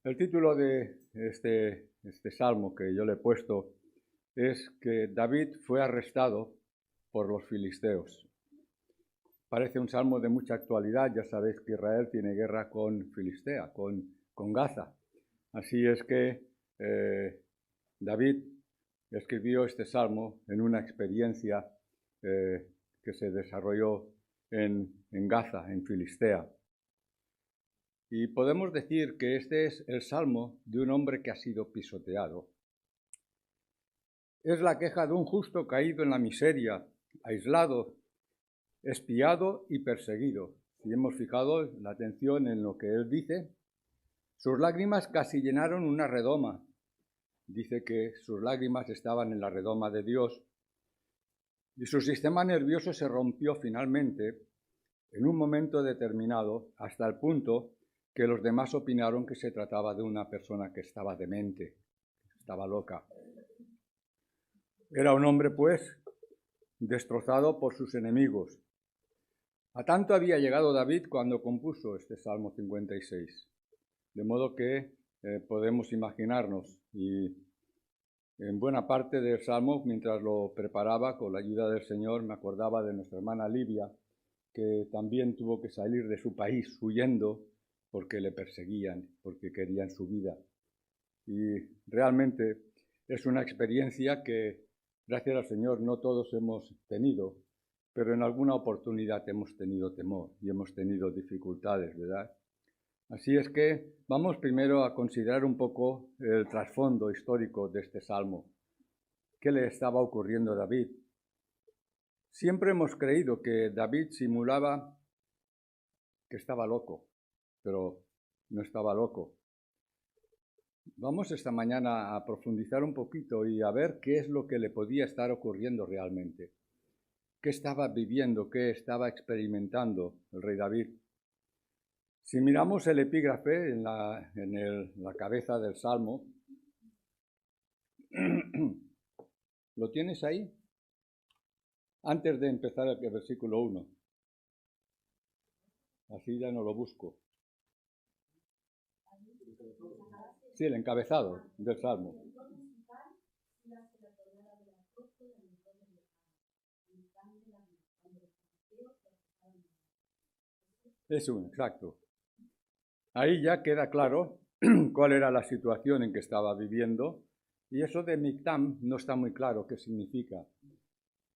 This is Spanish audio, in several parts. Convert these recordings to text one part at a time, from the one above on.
El título de este salmo que yo le he puesto es que David fue arrestado por los filisteos. Parece un salmo de mucha actualidad, ya sabéis que Israel tiene guerra con Filistea, con Gaza. Así es que David escribió este salmo en una experiencia que se desarrolló en Gaza, en Filistea. Y podemos decir que este es el salmo de un hombre que ha sido pisoteado. Es la queja de un justo caído en la miseria, aislado, espiado y perseguido. Si hemos fijado la atención en lo que él dice, sus lágrimas casi llenaron una redoma. Dice que sus lágrimas estaban en la redoma de Dios y su sistema nervioso se rompió finalmente en un momento determinado hasta el punto que los demás opinaron que se trataba de una persona que estaba demente, estaba loca. Era un hombre, pues, destrozado por sus enemigos. A tanto había llegado David cuando compuso este Salmo 56. De modo que podemos imaginarnos, y en buena parte del Salmo, mientras lo preparaba con la ayuda del Señor, me acordaba de nuestra hermana Livia, que también tuvo que salir de su país huyendo porque le perseguían, porque querían su vida. Y realmente es una experiencia que, gracias al Señor, no todos hemos tenido, pero en alguna oportunidad hemos tenido temor y hemos tenido dificultades, ¿verdad? Así es que vamos primero a considerar un poco el trasfondo histórico de este salmo. ¿Qué le estaba ocurriendo a David? Siempre hemos creído que David simulaba que estaba loco, pero no estaba loco. Vamos esta mañana a profundizar un poquito y a ver qué es lo que le podía estar ocurriendo realmente. ¿Qué estaba viviendo? ¿Qué estaba experimentando el rey David? Si miramos el epígrafe en la cabeza del Salmo, ¿lo tienes ahí? Antes de empezar el versículo 1. Así ya no lo busco. Sí, el encabezado del Salmo. Es exacto. Ahí ya queda claro cuál era la situación en que estaba viviendo, y eso de Mictam no está muy claro qué significa.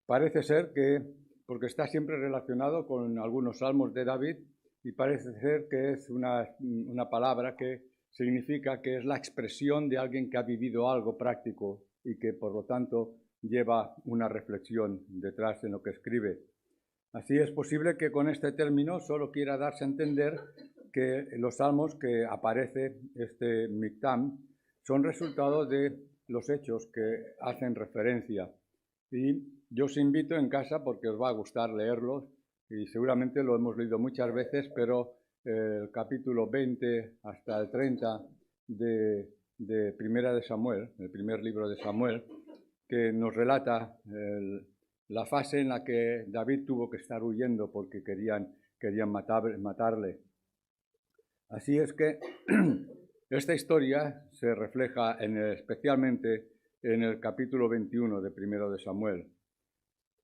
Parece ser que, porque está siempre relacionado con algunos salmos de David, y parece ser que es una palabra que significa que es la expresión de alguien que ha vivido algo práctico y que por lo tanto lleva una reflexión detrás en lo que escribe. Así es posible que con este término solo quiera darse a entender que los salmos que aparece este Mictam son resultado de los hechos que hacen referencia. Y yo os invito en casa, porque os va a gustar leerlos, y seguramente lo hemos leído muchas veces, pero el capítulo 20 hasta el 30 de Primera de Samuel, el primer libro de Samuel, que nos relata la fase en la que David tuvo que estar huyendo porque querían matarle. Así es que esta historia se refleja especialmente en el capítulo 21 de Primero de Samuel.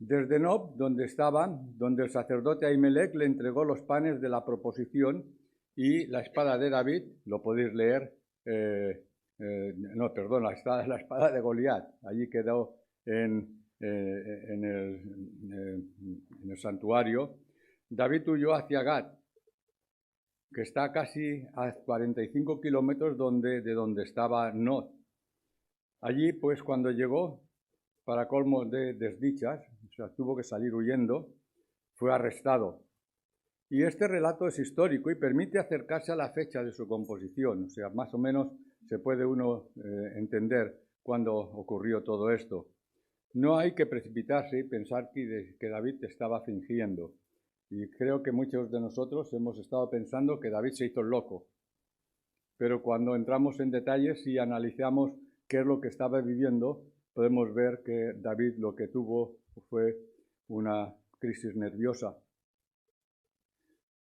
Desde Nob, donde el sacerdote Ahimelech le entregó los panes de la proposición y la espada de David, lo podéis leer, la espada de Goliat, allí quedó en el santuario. David huyó hacia Gat, que está casi a 45 kilómetros de donde estaba Nob. Allí, pues, cuando llegó, para colmo de desdichas, o sea, tuvo que salir huyendo, fue arrestado. Y este relato es histórico y permite acercarse a la fecha de su composición, o sea, más o menos se puede uno entender cuándo ocurrió todo esto. No hay que precipitarse y pensar que David estaba fingiendo. Y creo que muchos de nosotros hemos estado pensando que David se hizo loco. Pero cuando entramos en detalles y analizamos qué es lo que estaba viviendo, podemos ver que David lo que tuvo fue una crisis nerviosa.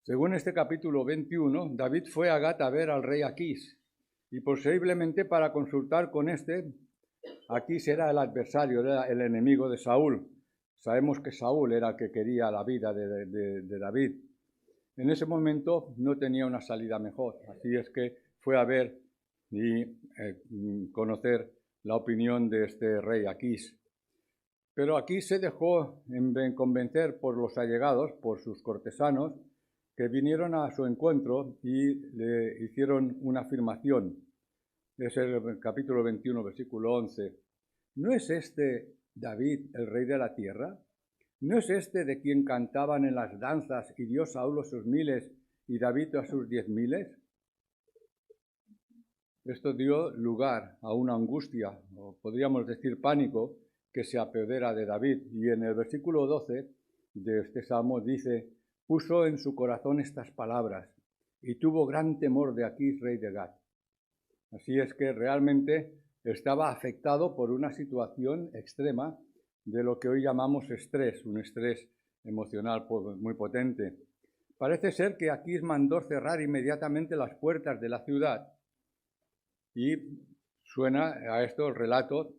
Según este capítulo 21, David fue a Gat a ver al rey Aquís, y posiblemente para consultar con este. Aquí será el adversario, era el enemigo de Saúl. Sabemos que Saúl era el que quería la vida de David. En ese momento no tenía una salida mejor, así es que fue a ver y conocer la opinión de este rey Aquís. Pero Aquís se dejó convencer por los allegados, por sus cortesanos, que vinieron a su encuentro y le hicieron una afirmación. Es el capítulo 21, versículo 11. ¿No es este David el rey de la tierra? ¿No es este de quien cantaban en las danzas y dio Saúl a sus 1000 y David a sus 10,000? Esto dio lugar a una angustia, o podríamos decir pánico, que se apodera de David. Y en el versículo 12 de este salmo dice: puso en su corazón estas palabras y tuvo gran temor de Aquís, rey de Gat. Así es que realmente estaba afectado por una situación extrema de lo que hoy llamamos estrés, un estrés emocional muy potente. Parece ser que Aquís mandó cerrar inmediatamente las puertas de la ciudad. Y suena a esto el relato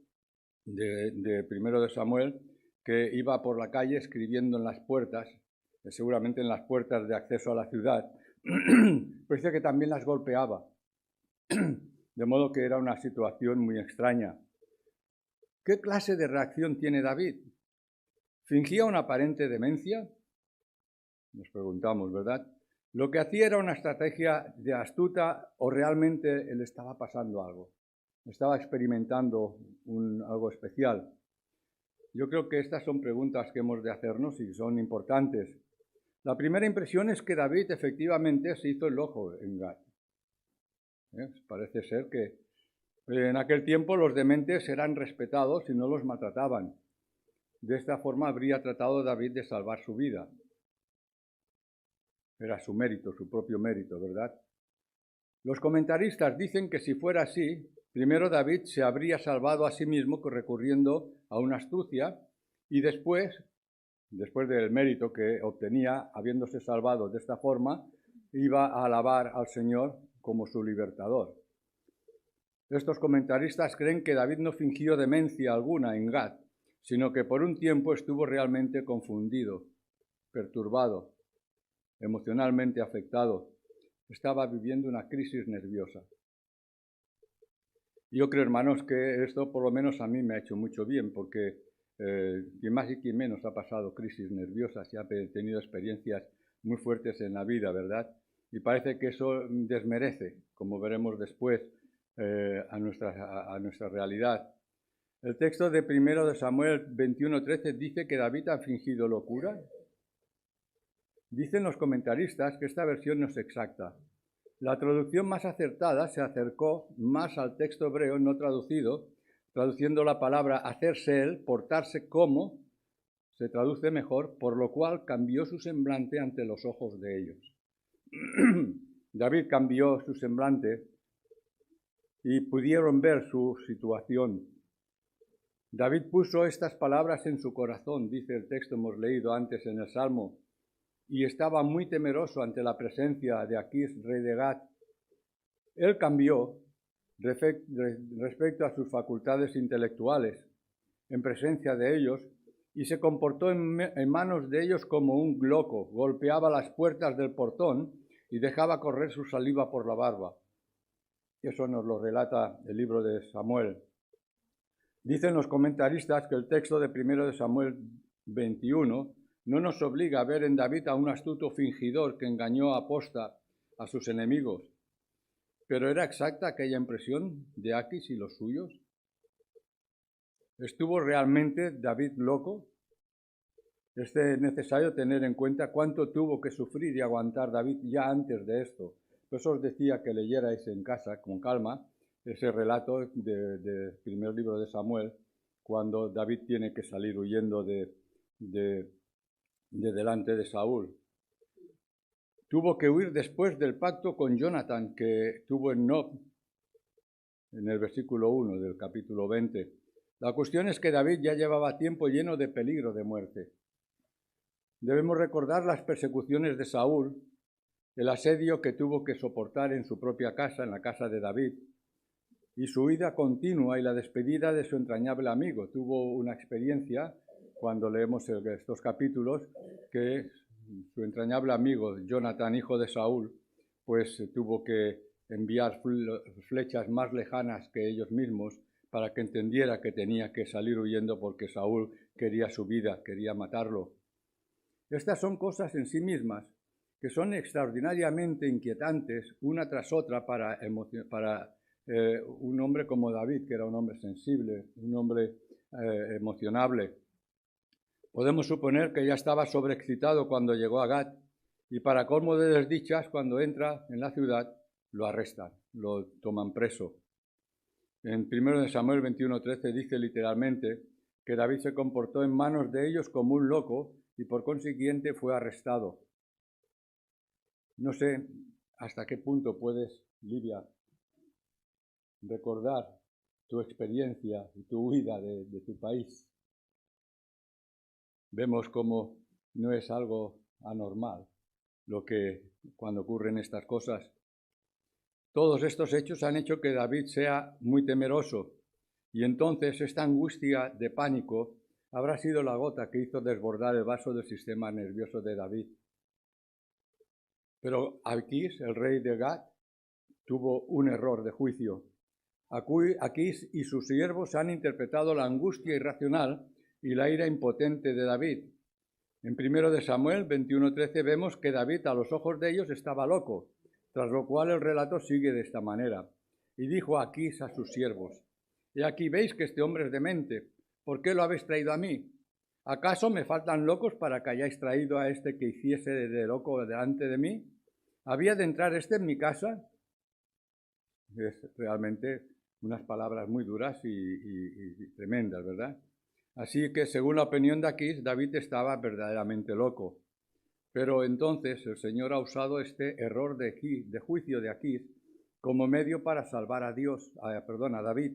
de primero de Samuel, que iba por la calle escribiendo en las puertas, seguramente en las puertas de acceso a la ciudad. Parece que también las golpeaba, de modo que era una situación muy extraña. ¿Qué clase de reacción tiene David? ¿Fingía una aparente demencia? Nos preguntamos, ¿verdad? ¿Lo que hacía era una estrategia de astuta o realmente le estaba pasando algo? ¿Estaba experimentando algo especial? Yo creo que estas son preguntas que hemos de hacernos y son importantes. La primera impresión es que David efectivamente se hizo el ojo en Gat. Parece ser que en aquel tiempo los dementes eran respetados y no los maltrataban. De esta forma habría tratado David de salvar su vida. Era su mérito, su propio mérito, ¿verdad? Los comentaristas dicen que si fuera así, primero David se habría salvado a sí mismo recurriendo a una astucia y después del mérito que obtenía habiéndose salvado de esta forma, iba a alabar al Señor como su libertador. Estos comentaristas creen que David no fingió demencia alguna en Gat, sino que por un tiempo estuvo realmente confundido, perturbado, emocionalmente afectado. Estaba viviendo una crisis nerviosa. Yo creo, hermanos, que esto por lo menos a mí me ha hecho mucho bien, porque quien más y quien menos ha pasado crisis nerviosas y ha tenido experiencias muy fuertes en la vida, ¿verdad? Y parece que eso desmerece, como veremos después, a nuestra realidad. El texto de 1 de Samuel 21:13 dice que David ha fingido locura. Dicen los comentaristas que esta versión no es exacta. La traducción más acertada se acercó más al texto hebreo no traducido, traduciendo la palabra hacerse él, portarse como, se traduce mejor, por lo cual cambió su semblante ante los ojos de ellos. David cambió su semblante y pudieron ver su situación. David puso estas palabras en su corazón, dice el texto hemos leído antes en el Salmo, y estaba muy temeroso ante la presencia de Aquís, rey de Gat. Él cambió respecto a sus facultades intelectuales, en presencia de ellos, y se comportó en manos de ellos como un loco, golpeaba las puertas del portón y dejaba correr su saliva por la barba. Eso nos lo relata el libro de Samuel. Dicen los comentaristas que el texto de 1 de Samuel 21 no nos obliga a ver en David a un astuto fingidor que engañó a posta a sus enemigos. ¿Pero era exacta aquella impresión de Aquís y los suyos? ¿Estuvo realmente David loco? Es necesario tener en cuenta cuánto tuvo que sufrir y aguantar David ya antes de esto. Por eso os decía que leyerais en casa con calma ese relato del primer libro de Samuel, cuando David tiene que salir huyendo de delante de Saúl. Tuvo que huir después del pacto con Jonathan que tuvo en Nob, en el versículo 1 del capítulo 20. La cuestión es que David ya llevaba tiempo lleno de peligro de muerte. Debemos recordar las persecuciones de Saúl, el asedio que tuvo que soportar en su propia casa, en la casa de David, y su huida continua y la despedida de su entrañable amigo. Tuvo una experiencia, cuando leemos estos capítulos, que su entrañable amigo, Jonatán, hijo de Saúl, pues tuvo que enviar flechas más lejanas que ellos mismos para que entendiera que tenía que salir huyendo porque Saúl quería su vida, quería matarlo. Estas son cosas en sí mismas que son extraordinariamente inquietantes una tras otra para un hombre como David, que era un hombre sensible, un hombre emocionable. Podemos suponer que ya estaba sobreexcitado cuando llegó a Gat, y para colmo de desdichas, cuando entra en la ciudad, lo arrestan, lo toman preso. En 1 Samuel 21:13 dice literalmente que David se comportó en manos de ellos como un loco y por consiguiente fue arrestado. No sé hasta qué punto puedes, Livia, recordar tu experiencia y tu huida de tu país. Vemos cómo no es algo anormal lo que cuando ocurren estas cosas. Todos estos hechos han hecho que David sea muy temeroso, y entonces esta angustia de pánico habrá sido la gota que hizo desbordar el vaso del sistema nervioso de David. Pero Aquís, el rey de Gat, tuvo un error de juicio. Aquís y sus siervos han interpretado la angustia irracional y la ira impotente de David. En 1 Samuel 21:13 vemos que David a los ojos de ellos estaba loco, tras lo cual el relato sigue de esta manera. Y dijo Aquís a sus siervos: «He aquí veis que este hombre es demente. ¿Por qué lo habéis traído a mí? ¿Acaso me faltan locos para que hayáis traído a este que hiciese de loco delante de mí? ¿Había de entrar este en mi casa?» Es realmente unas palabras muy duras y tremendas, ¿verdad? Así que, según la opinión de Aquís, David estaba verdaderamente loco. Pero entonces el Señor ha usado este error de juicio de Aquís como medio para salvar a David,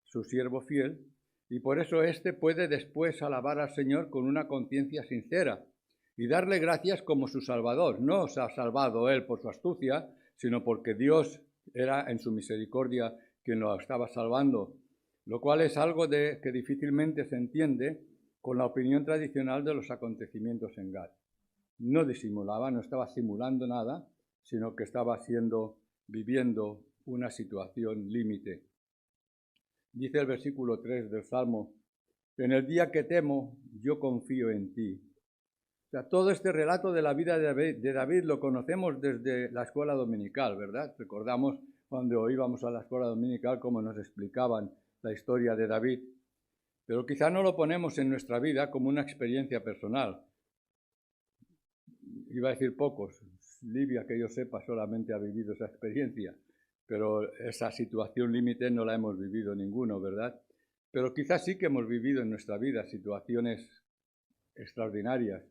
su siervo fiel, y por eso éste puede después alabar al Señor con una conciencia sincera y darle gracias como su Salvador. No se ha salvado él por su astucia, sino porque Dios era en su misericordia quien lo estaba salvando, lo cual es algo que difícilmente se entiende con la opinión tradicional de los acontecimientos en Gat. No disimulaba, no estaba simulando nada, sino que estaba viviendo una situación límite. Dice el versículo 3 del Salmo: «En el día que temo, yo confío en ti». O sea, todo este relato de la vida de David lo conocemos desde la escuela dominical, ¿verdad? Recordamos cuando íbamos a la escuela dominical cómo nos explicaban la historia de David. Pero quizá no lo ponemos en nuestra vida como una experiencia personal. Iba a decir pocos. Livia, que yo sepa, solamente ha vivido esa experiencia, pero esa situación límite no la hemos vivido ninguno, ¿verdad? Pero quizás sí que hemos vivido en nuestra vida situaciones extraordinarias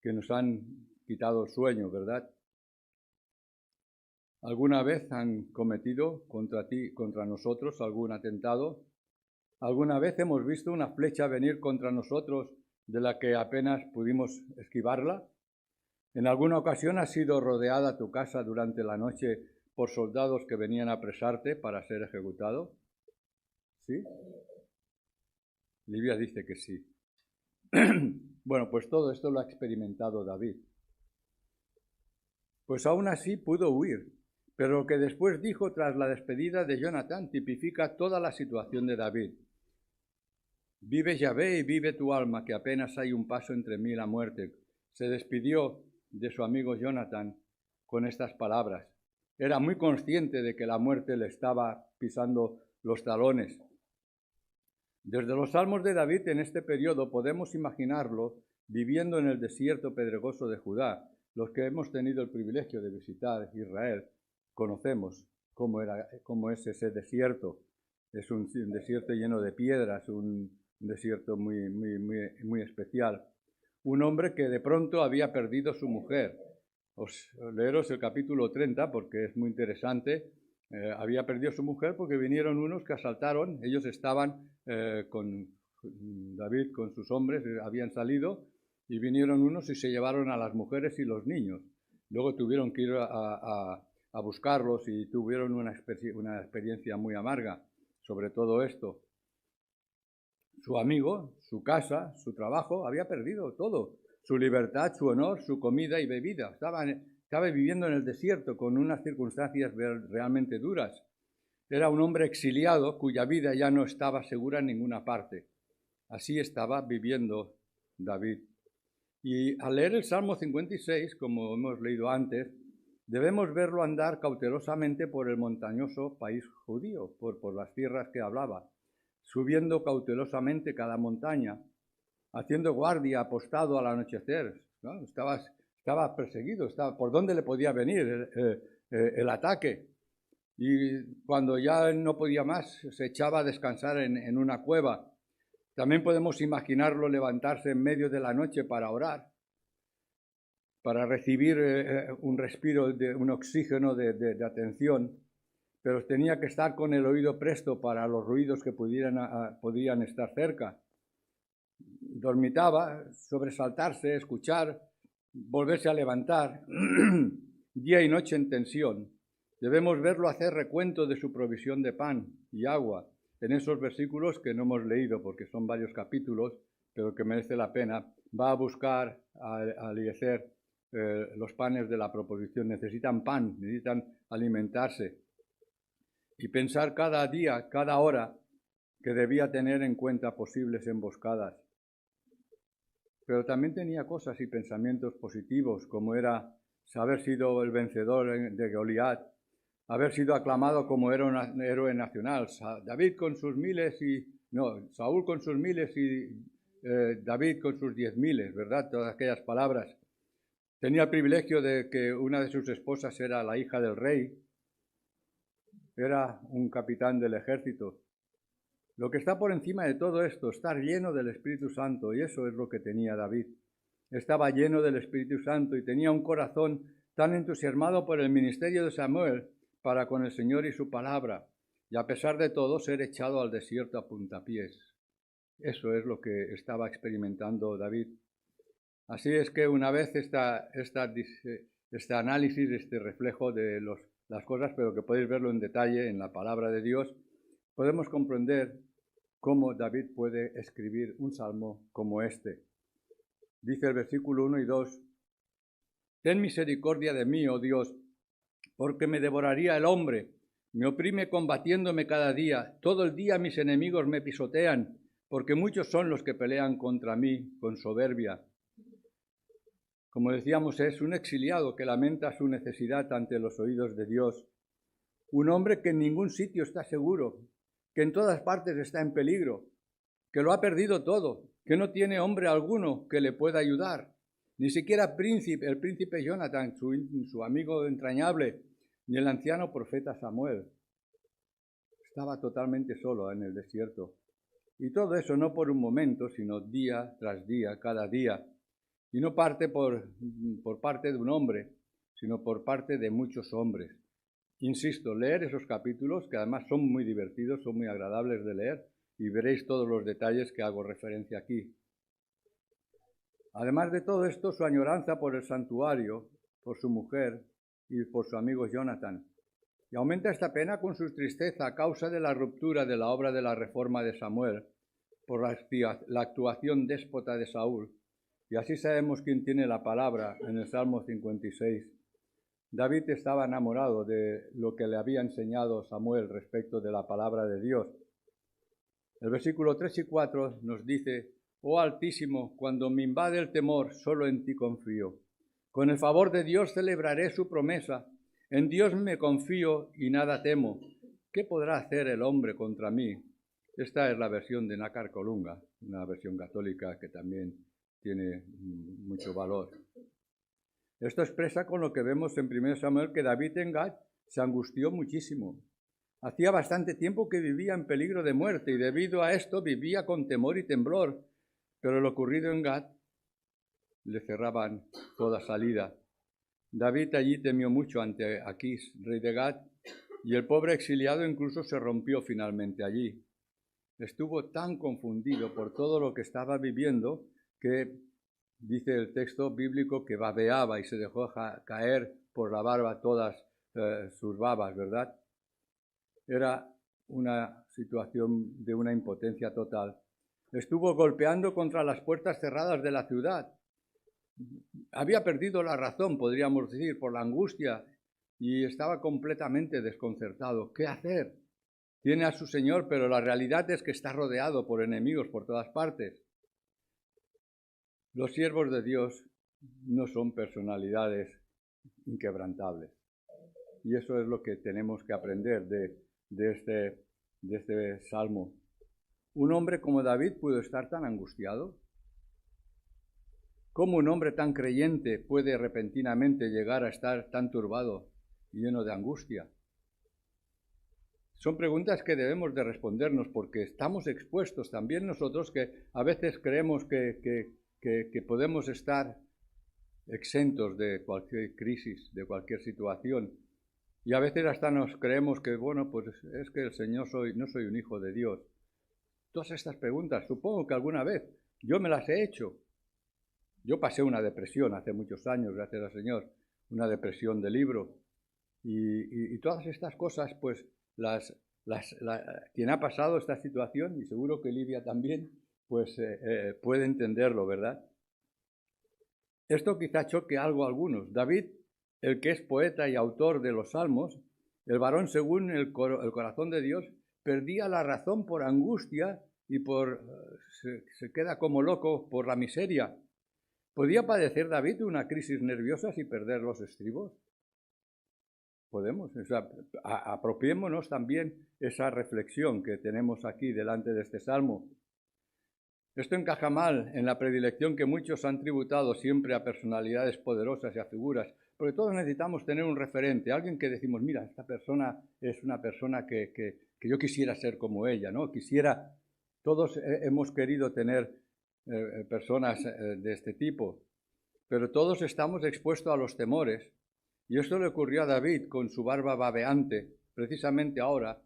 que nos han quitado el sueño, ¿verdad? ¿Alguna vez han cometido contra nosotros algún atentado? ¿Alguna vez hemos visto una flecha venir contra nosotros de la que apenas pudimos esquivarla? ¿En alguna ocasión has sido rodeada tu casa durante la noche por soldados que venían a apresarte para ser ejecutado? ¿Sí? Livia dice que sí. Bueno, pues todo esto lo ha experimentado David. Pues aún así pudo huir, pero lo que después dijo tras la despedida de Jonatán tipifica toda la situación de David. «Vive Yahvé y vive tu alma, que apenas hay un paso entre mí y la muerte». Se despidió de su amigo Jonatán con estas palabras. Era muy consciente de que la muerte le estaba pisando los talones. Desde los Salmos de David en este periodo podemos imaginarlo viviendo en el desierto pedregoso de Judá. Los que hemos tenido el privilegio de visitar Israel conocemos cómo es ese desierto. Es un desierto lleno de piedras, un desierto muy especial. Un hombre que de pronto había perdido su mujer. Leeros el capítulo 30 porque es muy interesante. Había perdido su mujer porque vinieron unos que asaltaron. Ellos estaban con David, con sus hombres, habían salido, y vinieron unos y se llevaron a las mujeres y los niños. Luego tuvieron que ir a a buscarlos y tuvieron una experiencia muy amarga sobre todo esto. Su amigo, su casa, su trabajo, había perdido todo. Su libertad, su honor, su comida y bebida. Estaba viviendo en el desierto con unas circunstancias realmente duras. Era un hombre exiliado cuya vida ya no estaba segura en ninguna parte. Así estaba viviendo David. Y al leer el Salmo 56, como hemos leído antes, debemos verlo andar cautelosamente por el montañoso país judío, por las tierras que hablaba, subiendo cautelosamente cada montaña, haciendo guardia, apostado al anochecer, ¿no? Estaba perseguido, ¿por dónde le podía venir el ataque? Y cuando ya no podía más, se echaba a descansar en una cueva. También podemos imaginarlo levantarse en medio de la noche para orar, para recibir un respiro, un oxígeno de atención, pero tenía que estar con el oído presto para los ruidos que podían estar cerca. Dormitaba, sobresaltarse, escuchar, volverse a levantar, día y noche en tensión. Debemos verlo hacer recuento de su provisión de pan y agua en esos versículos que no hemos leído porque son varios capítulos, pero que merece la pena. Va a buscar a Eliezer los panes de la proposición. Necesitan pan, necesitan alimentarse. Y pensar cada día, cada hora, que debía tener en cuenta posibles emboscadas. Pero también tenía cosas y pensamientos positivos, como era haber sido el vencedor de Goliat, haber sido aclamado como héroe nacional. David con sus miles Saúl con sus miles y David con sus 10,000, ¿verdad? Todas aquellas palabras. Tenía el privilegio de que una de sus esposas era la hija del rey, era un capitán del ejército. Lo que está por encima de todo esto, estar lleno del Espíritu Santo, y eso es lo que tenía David. Estaba lleno del Espíritu Santo y tenía un corazón tan entusiasmado por el ministerio de Samuel para con el Señor y su palabra, y a pesar de todo ser echado al desierto a puntapiés. Eso es lo que estaba experimentando David. Así es que una vez este análisis, este reflejo de las cosas, pero que podéis verlo en detalle en la palabra de Dios, podemos comprender cómo David puede escribir un salmo como este. Dice el versículo 1 y 2, «Ten misericordia de mí, oh Dios, porque me devoraría el hombre, me oprime combatiéndome cada día, todo el día mis enemigos me pisotean, porque muchos son los que pelean contra mí con soberbia». Como decíamos, es un exiliado que lamenta su necesidad ante los oídos de Dios. Un hombre que en ningún sitio está seguro, que en todas partes está en peligro, que lo ha perdido todo, que no tiene hombre alguno que le pueda ayudar, ni siquiera el príncipe Jonathan, su amigo entrañable, ni el anciano profeta Samuel. Estaba totalmente solo en el desierto. Y todo eso no por un momento, sino día tras día, cada día. Y no por parte de un hombre, sino por parte de muchos hombres. Insisto, leer esos capítulos, que además son muy divertidos, son muy agradables de leer, y veréis todos los detalles que hago referencia aquí. Además de todo esto, su añoranza por el santuario, por su mujer y por su amigo Jonathan. Y aumenta esta pena con su tristeza a causa de la ruptura de la obra de la reforma de Samuel, por la actuación déspota de Saúl. Y así sabemos quién tiene la palabra en el Salmo 56. David estaba enamorado de lo que le había enseñado Samuel respecto de la palabra de Dios. El versículo 3 y 4 nos dice, «Oh Altísimo, cuando me invade el temor, solo en ti confío. Con el favor de Dios celebraré su promesa. En Dios me confío y nada temo. ¿Qué podrá hacer el hombre contra mí?». Esta es la versión de Nácar Colunga, una versión católica que también tiene mucho valor. Esto expresa con lo que vemos en 1 Samuel que David en Gat se angustió muchísimo. Hacía bastante tiempo que vivía en peligro de muerte y debido a esto vivía con temor y temblor, pero lo ocurrido en Gat le cerraban toda salida. David allí temió mucho ante Aquís, rey de Gat, y el pobre exiliado incluso se rompió finalmente allí. Estuvo tan confundido por todo lo que estaba viviendo que dice el texto bíblico que babeaba y se dejó caer por la barba todas sus babas, ¿verdad? Era una situación de una impotencia total. Estuvo golpeando contra las puertas cerradas de la ciudad. Había perdido la razón, podríamos decir, por la angustia, y estaba completamente desconcertado. ¿Qué hacer? Tiene a su Señor, pero la realidad es que está rodeado por enemigos por todas partes. Los siervos de Dios no son personalidades inquebrantables. Y eso es lo que tenemos que aprender de este salmo. ¿Un hombre como David pudo estar tan angustiado? ¿Cómo un hombre tan creyente puede repentinamente llegar a estar tan turbado y lleno de angustia? Son preguntas que debemos de respondernos porque estamos expuestos también nosotros, que a veces creemos que podemos estar exentos de cualquier crisis, de cualquier situación. Y a veces hasta nos creemos que, bueno, pues es que el Señor no soy un hijo de Dios. Todas estas preguntas, supongo que alguna vez yo me las he hecho. Yo pasé una depresión hace muchos años, gracias al Señor, una depresión de libro. Y todas estas cosas, pues, quien ha pasado esta situación, y seguro que Livia también, pues puede entenderlo, ¿verdad? Esto quizá choque algo a algunos. David, el que es poeta y autor de los salmos, el varón según el corazón de Dios, perdía la razón por angustia y se queda como loco por la miseria. ¿Podía padecer David una crisis nerviosa y perder los estribos? Podemos, o sea, apropiémonos también esa reflexión que tenemos aquí delante de este salmo. Esto encaja mal en la predilección que muchos han tributado siempre a personalidades poderosas y a figuras, porque todos necesitamos tener un referente, alguien que decimos, mira, esta persona es una persona que yo quisiera ser como ella, ¿no? Todos hemos querido tener personas de este tipo, pero todos estamos expuestos a los temores. Y esto le ocurrió a David con su barba babeante, precisamente ahora,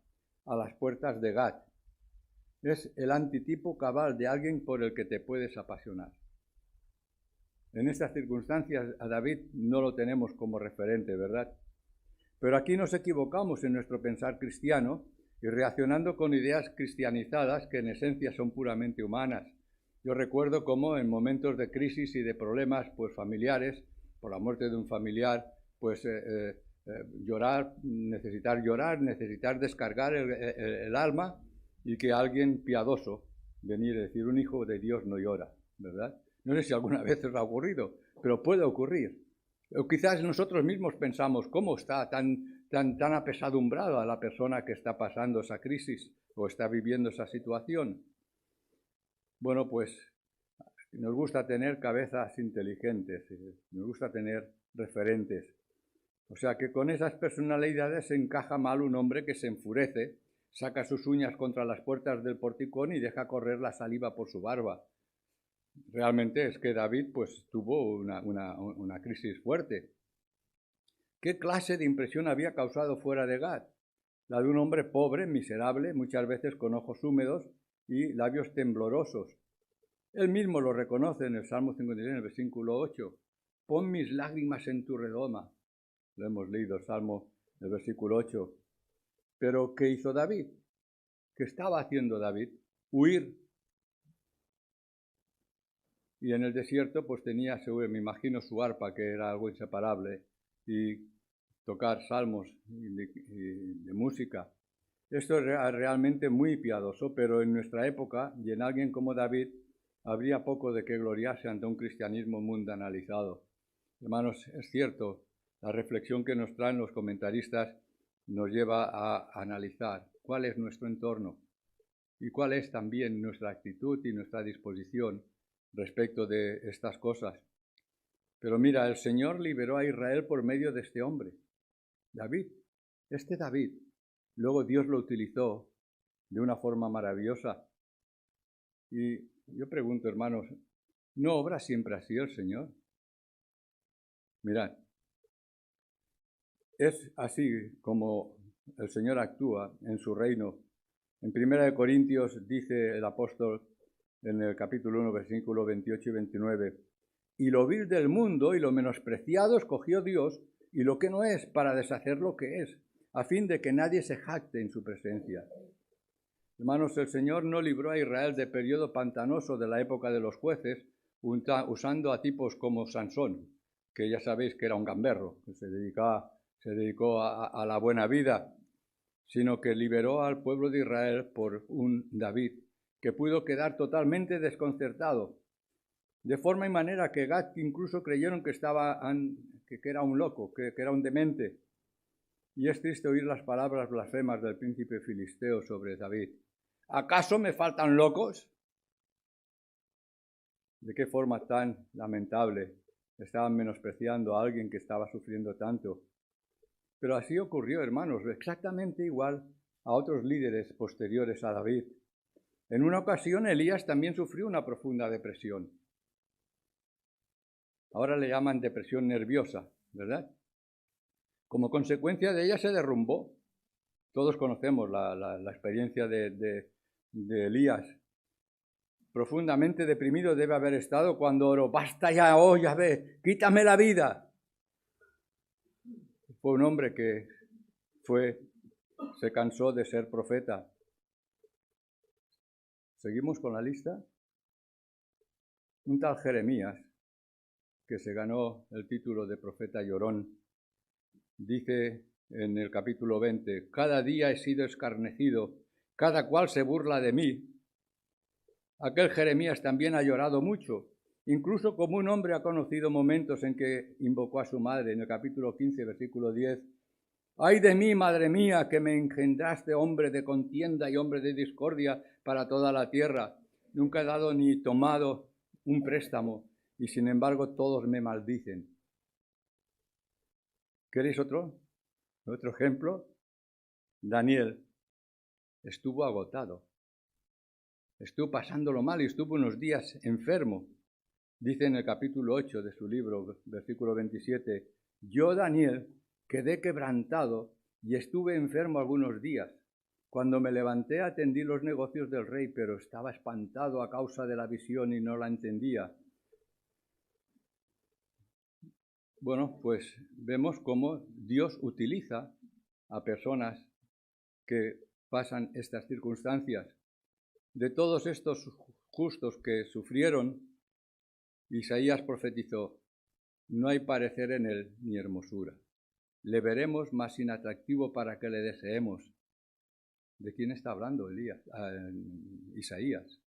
a las puertas de Gat. Es el antitipo cabal de alguien por el que te puedes apasionar. En estas circunstancias a David no lo tenemos como referente, ¿verdad? Pero aquí nos equivocamos en nuestro pensar cristiano y reaccionando con ideas cristianizadas que en esencia son puramente humanas. Yo recuerdo cómo en momentos de crisis y de problemas pues, familiares, por la muerte de un familiar, pues necesitar descargar el alma y que alguien piadoso venir a decir, un hijo de Dios no llora, ¿verdad? No sé si alguna vez os ha ocurrido, pero puede ocurrir. O quizás nosotros mismos pensamos, ¿cómo está tan apesadumbrada la persona que está pasando esa crisis o está viviendo esa situación? Bueno, pues nos gusta tener cabezas inteligentes, nos gusta tener referentes. O sea que con esas personalidades se encaja mal un hombre que se enfurece, saca sus uñas contra las puertas del porticón y deja correr la saliva por su barba. Realmente es que David pues tuvo una crisis fuerte. ¿Qué clase de impresión había causado fuera de Gat? La de un hombre pobre, miserable, muchas veces con ojos húmedos y labios temblorosos. Él mismo lo reconoce en el Salmo 56, en el versículo 8. Pon mis lágrimas en tu redoma. Lo hemos leído, el Salmo, el versículo 8. Pero, ¿qué hizo David? ¿Qué estaba haciendo David? Huir. Y en el desierto, pues tenía, me imagino, su arpa, que era algo inseparable, y tocar salmos de música. Esto es realmente muy piadoso, pero en nuestra época, y en alguien como David, habría poco de qué gloriarse ante un cristianismo mundanalizado. Hermanos, es cierto, la reflexión que nos traen los comentaristas nos lleva a analizar cuál es nuestro entorno y cuál es también nuestra actitud y nuestra disposición respecto de estas cosas. Pero mira, el Señor liberó a Israel por medio de este hombre, David. Este David, luego Dios lo utilizó de una forma maravillosa. Y yo pregunto, hermanos, ¿no obra siempre así el Señor? Mirad, es así como el Señor actúa en su reino. En 1 Corintios dice el apóstol en el capítulo 1, versículos 28 y 29, y lo vil del mundo y lo menospreciado escogió Dios y lo que no es para deshacer lo que es, a fin de que nadie se jacte en su presencia. Hermanos, el Señor no libró a Israel del periodo pantanoso de la época de los jueces, usando a tipos como Sansón, que ya sabéis que era un gamberro, que se dedicó a la buena vida, sino que liberó al pueblo de Israel por un David, que pudo quedar totalmente desconcertado, de forma y manera que Gad incluso creyeron que era un loco, que era un demente. Y es triste oír las palabras blasfemas del príncipe filisteo sobre David. ¿Acaso me faltan locos? ¿De qué forma tan lamentable estaban menospreciando a alguien que estaba sufriendo tanto? Pero así ocurrió, hermanos, exactamente igual a otros líderes posteriores a David. En una ocasión, Elías también sufrió una profunda depresión. Ahora le llaman depresión nerviosa, ¿verdad? Como consecuencia de ella se derrumbó. Todos conocemos la experiencia de Elías. Profundamente deprimido debe haber estado cuando oró: basta ya, oh Yahvé, quítame la vida. Fue un hombre que se cansó de ser profeta. ¿Seguimos con la lista? Un tal Jeremías, que se ganó el título de profeta llorón, dice en el capítulo 20, cada día he sido escarnecido, cada cual se burla de mí. Aquel Jeremías también ha llorado mucho, incluso como un hombre ha conocido momentos en que invocó a su madre, en el capítulo 15, versículo 10. ¡Ay de mí, madre mía, que me engendraste hombre de contienda y hombre de discordia para toda la tierra! Nunca he dado ni tomado un préstamo, y sin embargo todos me maldicen. ¿Queréis otro ejemplo? Daniel estuvo agotado, estuvo pasándolo mal y estuvo unos días enfermo. Dice en el capítulo 8 de su libro, versículo 27, yo, Daniel, quedé quebrantado y estuve enfermo algunos días. Cuando me levanté atendí los negocios del rey, pero estaba espantado a causa de la visión y no la entendía. Bueno, pues vemos cómo Dios utiliza a personas que pasan estas circunstancias. De todos estos justos que sufrieron, Isaías profetizó: no hay parecer en él ni hermosura. Le veremos más inatractivo para que le deseemos. ¿De quién está hablando Isaías?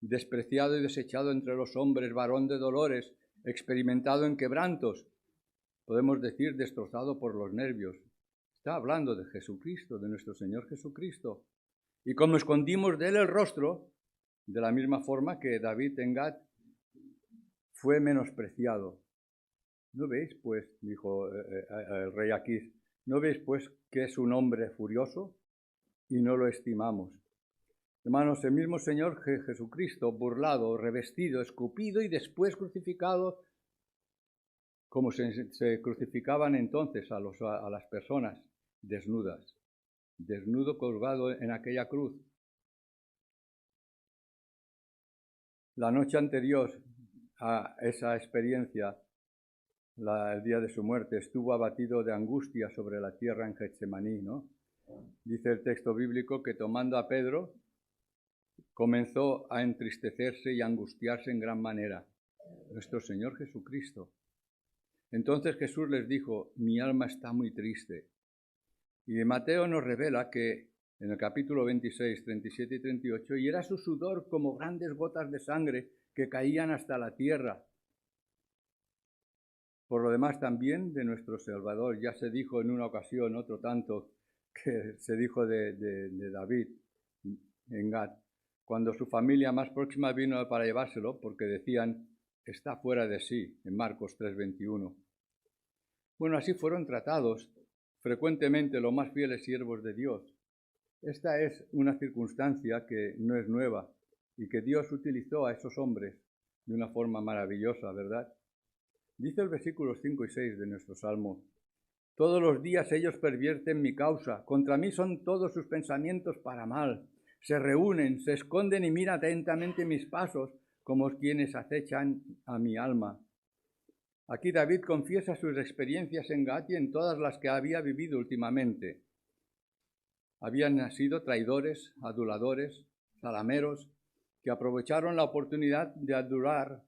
Despreciado y desechado entre los hombres, varón de dolores, experimentado en quebrantos, podemos decir destrozado por los nervios. Está hablando de Jesucristo, de nuestro Señor Jesucristo. Y como escondimos de él el rostro, de la misma forma que David en Gad fue menospreciado. ¿No veis, pues, dijo el rey Aquís, no veis, pues, que es un hombre furioso y no lo estimamos? Hermanos, el mismo Señor Jesucristo, burlado, revestido, escupido y después crucificado, como se crucificaban entonces a las personas desnudas, desnudo colgado en aquella cruz. La noche anterior a esa experiencia, el día de su muerte, estuvo abatido de angustia sobre la tierra en Getsemaní, ¿no? Dice el texto bíblico que tomando a Pedro, comenzó a entristecerse y a angustiarse en gran manera. Nuestro Señor Jesucristo. Entonces Jesús les dijo: mi alma está muy triste. Y Mateo nos revela que en el capítulo 26, 37 y 38, y era su sudor como grandes gotas de sangre que caían hasta la tierra. Por lo demás, también de nuestro Salvador ya se dijo en una ocasión, otro tanto, que se dijo de David en Gad, cuando su familia más próxima vino para llevárselo, porque decían: está fuera de sí, en Marcos 3:21. Bueno, así fueron tratados frecuentemente los más fieles siervos de Dios. Esta es una circunstancia que no es nueva y que Dios utilizó a esos hombres de una forma maravillosa, ¿verdad? Dice el versículo 5 y 6 de nuestro Salmo: todos los días ellos pervierten mi causa, contra mí son todos sus pensamientos para mal. Se reúnen, se esconden y miran atentamente mis pasos, como quienes acechan a mi alma. Aquí David confiesa sus experiencias en Gat y en todas las que había vivido últimamente. Habían sido traidores, aduladores, zalameros, que aprovecharon la oportunidad de adular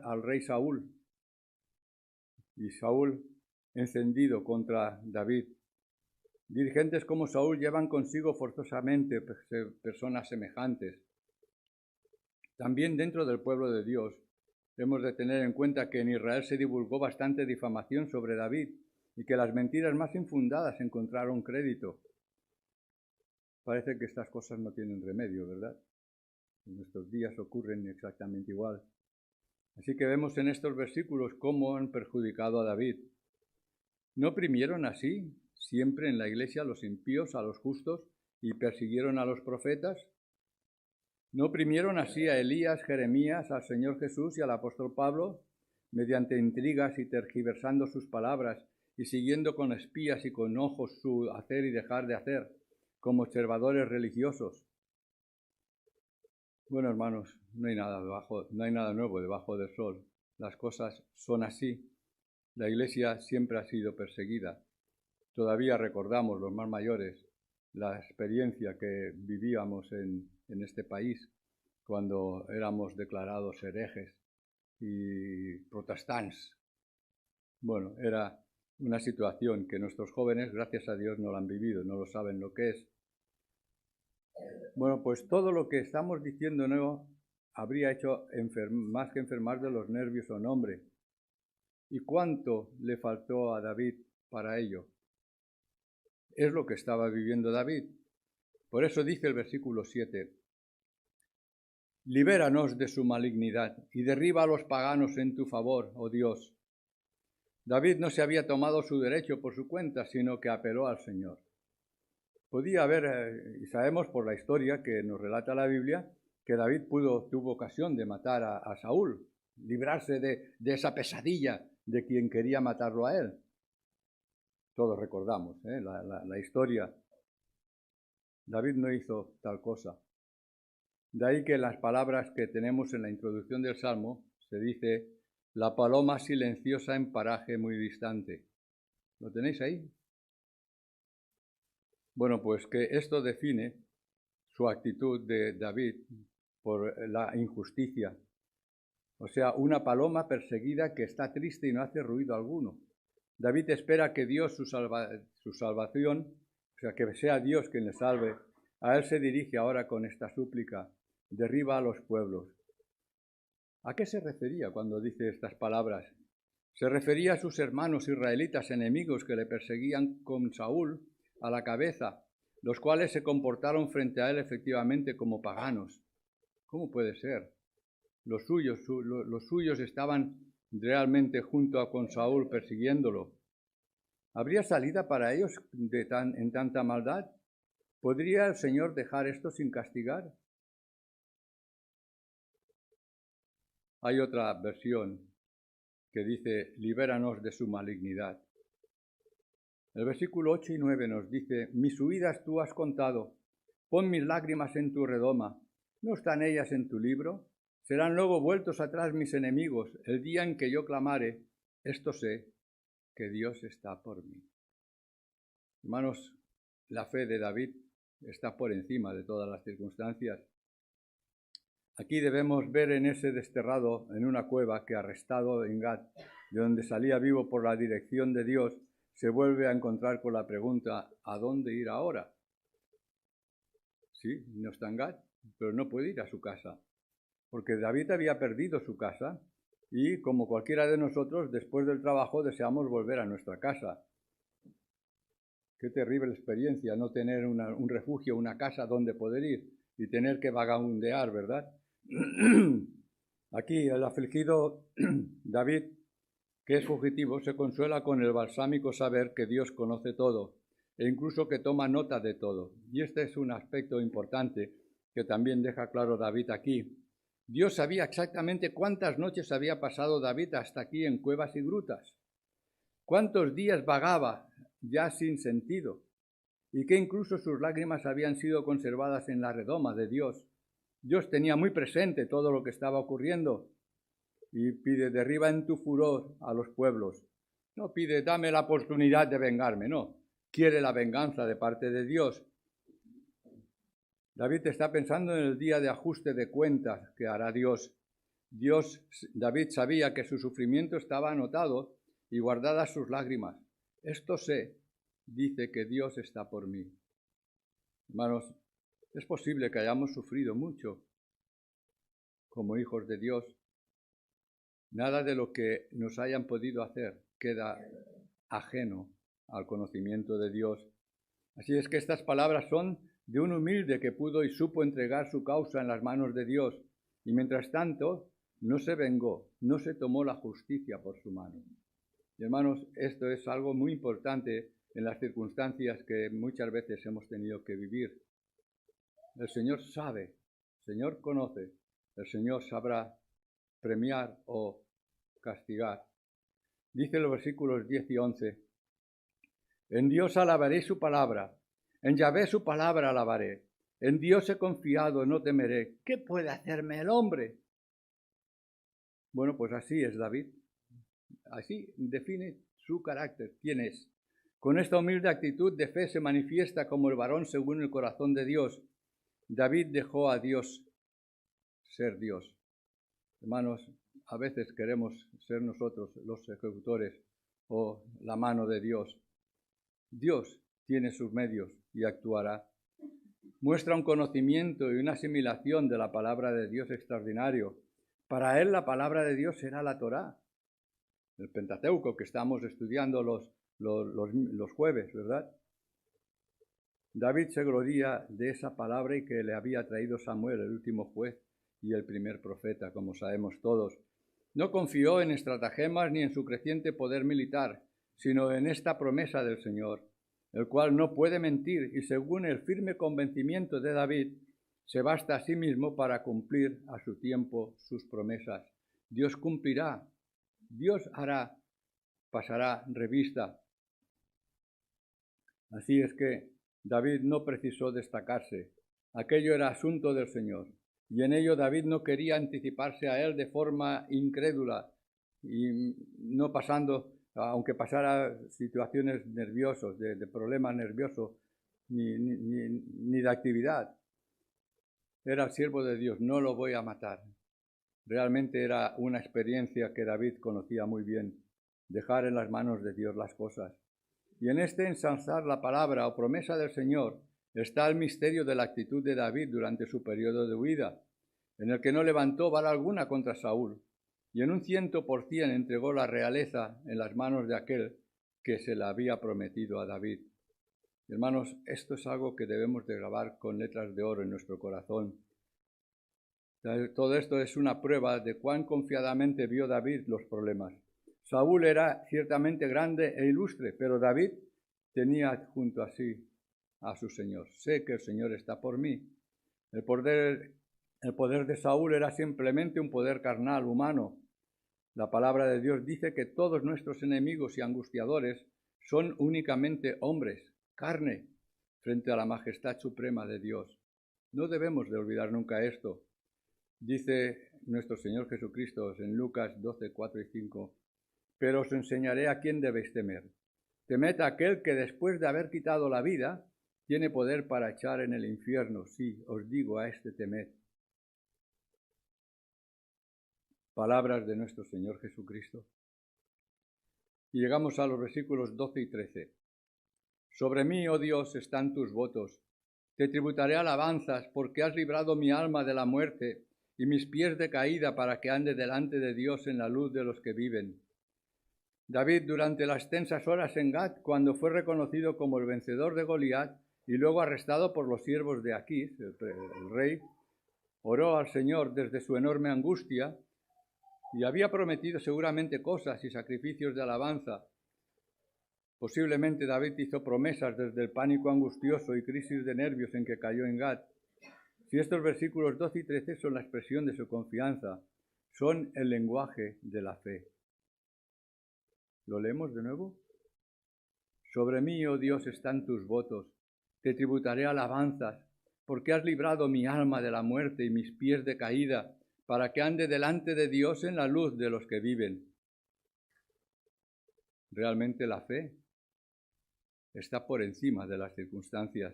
al rey Saúl. Y Saúl encendido contra David. Dirigentes como Saúl llevan consigo forzosamente personas semejantes. También dentro del pueblo de Dios hemos de tener en cuenta que en Israel se divulgó bastante difamación sobre David y que las mentiras más infundadas encontraron crédito. Parece que estas cosas no tienen remedio, ¿verdad? En nuestros días ocurren exactamente igual. Así que vemos en estos versículos cómo han perjudicado a David. ¿No oprimieron así siempre en la iglesia a los impíos, a los justos, y persiguieron a los profetas? ¿No oprimieron así a Elías, Jeremías, al Señor Jesús y al apóstol Pablo, mediante intrigas y tergiversando sus palabras, y siguiendo con espías y con ojos su hacer y dejar de hacer, como observadores religiosos? Bueno, hermanos, no hay nada nuevo debajo del sol. Las cosas son así. La Iglesia siempre ha sido perseguida. Todavía recordamos, los más mayores, la experiencia que vivíamos en este país cuando éramos declarados herejes y protestantes. Bueno, era una situación que nuestros jóvenes, gracias a Dios, no la han vivido, no lo saben lo que es. Bueno, pues todo lo que estamos diciendo no habría hecho más que enfermar de los nervios a un hombre. ¿Y cuánto le faltó a David para ello? Es lo que estaba viviendo David. Por eso dice el versículo 7, libéranos de su malignidad y derriba a los paganos en tu favor, oh Dios. David no se había tomado su derecho por su cuenta, sino que apeló al Señor. Podía haber, y sabemos por la historia que nos relata la Biblia, que David tuvo ocasión de matar a Saúl, librarse de esa pesadilla de quien quería matarlo a él. Todos recordamos la historia. David no hizo tal cosa. De ahí que las palabras que tenemos en la introducción del Salmo se dice, la paloma silenciosa en paraje muy distante. ¿Lo tenéis ahí? Bueno, pues que esto define su actitud de David por la injusticia. O sea, una paloma perseguida que está triste y no hace ruido alguno. David espera que Dios, su salvación, o sea, que sea Dios quien le salve. A él se dirige ahora con esta súplica, derriba a los pueblos. ¿A qué se refería cuando dice estas palabras? Se refería a sus hermanos israelitas enemigos que le perseguían con Saúl a la cabeza, los cuales se comportaron frente a él efectivamente como paganos. ¿Cómo puede ser? Los suyos estaban realmente junto con Saúl persiguiéndolo. ¿Habría salida para ellos en tanta maldad? ¿Podría el Señor dejar esto sin castigar? Hay otra versión que dice, libéranos de su malignidad. El versículo 8 y 9 nos dice, mis huidas tú has contado, pon mis lágrimas en tu redoma, ¿no están ellas en tu libro? Serán luego vueltos atrás mis enemigos, el día en que yo clamare, esto sé, que Dios está por mí. Hermanos, la fe de David está por encima de todas las circunstancias. Aquí debemos ver en ese desterrado en una cueva que arrestado en Gat, de donde salía vivo por la dirección de Dios, se vuelve a encontrar con la pregunta, ¿a dónde ir ahora? Sí, no está en Gat, pero no puede ir a su casa, porque David había perdido su casa y, como cualquiera de nosotros, después del trabajo deseamos volver a nuestra casa. Qué terrible experiencia no tener un refugio, una casa donde poder ir y tener que vagabundear, ¿verdad? Aquí el afligido David, que es fugitivo, se consuela con el balsámico saber que Dios conoce todo e incluso que toma nota de todo. Y este es un aspecto importante que también deja claro David aquí. Dios sabía exactamente cuántas noches había pasado David hasta aquí en cuevas y grutas, cuántos días vagaba ya sin sentido, y que incluso sus lágrimas habían sido conservadas en la redoma de Dios. Dios tenía muy presente todo lo que estaba ocurriendo. y pide, derriba en tu furor a los pueblos. No pide, dame la oportunidad de vengarme, no. Quiere la venganza de parte de Dios. David está pensando en el día de ajuste de cuentas que hará Dios. David sabía que su sufrimiento estaba anotado y guardadas sus lágrimas. Esto sé, dice que Dios está por mí. Hermanos, es posible que hayamos sufrido mucho como hijos de Dios. Nada de lo que nos hayan podido hacer queda ajeno al conocimiento de Dios. Así es que estas palabras son de un humilde que pudo y supo entregar su causa en las manos de Dios, y mientras tanto no se vengó, no se tomó la justicia por su mano. Y hermanos, esto es algo muy importante en las circunstancias que muchas veces hemos tenido que vivir. El Señor sabe, el Señor conoce, el Señor sabrá premiar o castigar. Dice los versículos 10 y 11, en Dios alabaré su palabra, en Yahvé su palabra alabaré, en Dios he confiado, no temeré. ¿Qué puede hacerme el hombre? Bueno, pues así es David. Así define su carácter, quién es. Con esta humilde actitud de fe se manifiesta como el varón según el corazón de Dios. David dejó a Dios ser Dios. Hermanos, a veces queremos ser nosotros los ejecutores o la mano de Dios. Dios tiene sus medios y actuará. Muestra un conocimiento y una asimilación de la palabra de Dios extraordinario. Para él la palabra de Dios será la Torá, el Pentateuco que estamos estudiando los jueves, ¿verdad? David se gloría de esa palabra y que le había traído Samuel, el último juez y el primer profeta, como sabemos todos. No confió en estratagemas ni en su creciente poder militar, sino en esta promesa del Señor, el cual no puede mentir y según el firme convencimiento de David, se basta a sí mismo para cumplir a su tiempo sus promesas. Dios cumplirá, Dios hará, pasará revista. Así es que David no precisó destacarse. Aquello era asunto del Señor. Y en ello David no quería anticiparse a él de forma incrédula y no pasando, aunque pasara situaciones nerviosas, de problemas nerviosos, ni de actividad. Era el siervo de Dios, no lo voy a matar. Realmente era una experiencia que David conocía muy bien, dejar en las manos de Dios las cosas. Y en este ensalzar la palabra o promesa del Señor está el misterio de la actitud de David durante su periodo de huida, en el que no levantó bala alguna contra Saúl, y en un 100% entregó la realeza en las manos de aquel que se la había prometido a David. Hermanos, esto es algo que debemos de grabar con letras de oro en nuestro corazón. Todo esto es una prueba de cuán confiadamente vio David los problemas. Saúl era ciertamente grande e ilustre, pero David tenía junto a sí a su Señor. Sé que el Señor está por mí. El poder de Saúl era simplemente un poder carnal, humano. La palabra de Dios dice que todos nuestros enemigos y angustiadores son únicamente hombres, carne, frente a la majestad suprema de Dios. No debemos de olvidar nunca esto. Dice nuestro Señor Jesucristo en Lucas 12, 4 y 5, pero os enseñaré a quién debéis temer. Temed a aquel que después de haber quitado la vida, tiene poder para echar en el infierno. Sí, os digo, a este temed. Palabras de nuestro Señor Jesucristo. Y llegamos a los versículos 12 y 13. Sobre mí, oh Dios, están tus votos. Te tributaré alabanzas, porque has librado mi alma de la muerte y mis pies de caída para que ande delante de Dios en la luz de los que viven. David, durante las tensas horas en Gat, cuando fue reconocido como el vencedor de Goliat y luego arrestado por los siervos de Aquís, el rey, oró al Señor desde su enorme angustia y había prometido seguramente cosas y sacrificios de alabanza. Posiblemente David hizo promesas desde el pánico angustioso y crisis de nervios en que cayó en Gat. Si estos versículos 12 y 13 son la expresión de su confianza, son el lenguaje de la fe. ¿Lo leemos de nuevo? Sobre mí, oh Dios, están tus votos. Te tributaré alabanzas, porque has librado mi alma de la muerte y mis pies de caída, para que ande delante de Dios en la luz de los que viven. Realmente la fe está por encima de las circunstancias.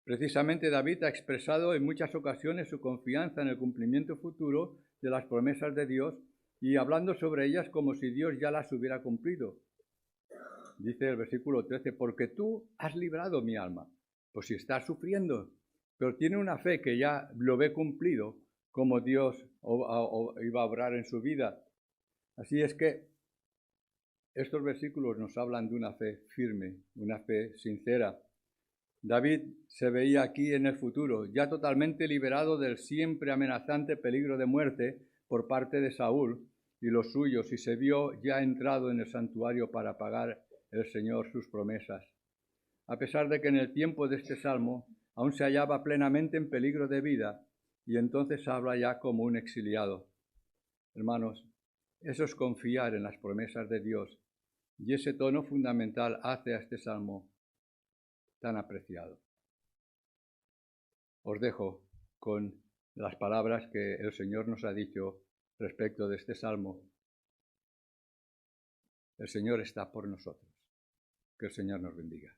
Precisamente David ha expresado en muchas ocasiones su confianza en el cumplimiento futuro de las promesas de Dios y hablando sobre ellas como si Dios ya las hubiera cumplido. Dice el versículo 13, porque tú has librado mi alma. Pues si está sufriendo, pero tiene una fe que ya lo ve cumplido, como Dios iba a obrar en su vida. Así es que estos versículos nos hablan de una fe firme, una fe sincera. David se veía aquí en el futuro, ya totalmente liberado del siempre amenazante peligro de muerte por parte de Saúl y los suyos, y se vio ya entrado en el santuario para pagar el Señor sus promesas. A pesar de que en el tiempo de este salmo aún se hallaba plenamente en peligro de vida, y entonces habla ya como un exiliado. Hermanos, eso es confiar en las promesas de Dios, y ese tono fundamental hace a este salmo tan apreciado. Os dejo con las palabras que el Señor nos ha dicho respecto de este salmo. El Señor está por nosotros. Que el Señor nos bendiga.